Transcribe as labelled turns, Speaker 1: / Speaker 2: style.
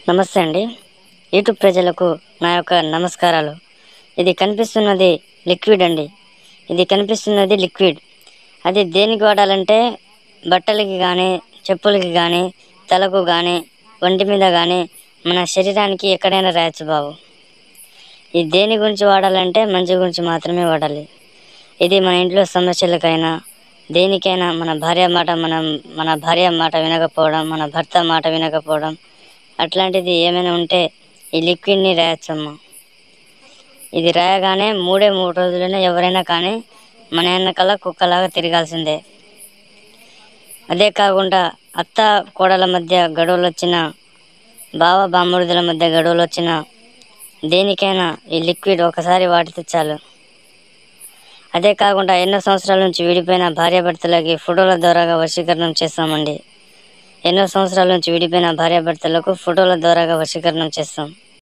Speaker 1: నమస్తే అండి. యూట్యూబ్ ప్రజలకు నా యొక్క నమస్కారాలు. ఇది కనిపిస్తున్నది లిక్విడ్ అండి. ఇది కనిపిస్తున్నది లిక్విడ్. అది దేనికి వాడాలంటే బట్టలకి కానీ, చెప్పులకి కానీ, తలకు కానీ, ఒంటి మీద కానీ, మన శరీరానికి ఎక్కడైనా రాయొచ్చు బాబు. ఇది దేని గురించి వాడాలంటే మంచి గురించి మాత్రమే వాడాలి. ఇది మన ఇంట్లో సమస్యలకైనా, దేనికైనా మన భార్య మాట వినకపోవడం, మన భర్త మాట వినకపోవడం, అట్లాంటిది ఏమైనా ఉంటే ఈ లిక్విడ్ని రాయొచ్చమ్మా. ఇది రాయగానే 3 రోజులైనా ఎవరైనా కానీ మన వెనకాల కుక్కలాగా తిరగాల్సిందే. అదే కాకుండా అత్త కోడల మధ్య గొడవలు వచ్చినా, బావ బామ్మరుదుల మధ్య గొడవలు వచ్చినా, దేనికైనా ఈ లిక్విడ్ ఒకసారి వాడితే చాలు. అదే కాకుండా ఎన్నో సంవత్సరాల నుంచి విడిపోయిన భార్యాభర్తలకి ఫోటోల ద్వారాగా వశీకరణం చేస్తామండి. ఎన్నో సంవత్సరాల నుంచి విడిపోయిన భార్యాభర్తలకు ఫోటోల ద్వారాగా వశీకరణం చేస్తాం.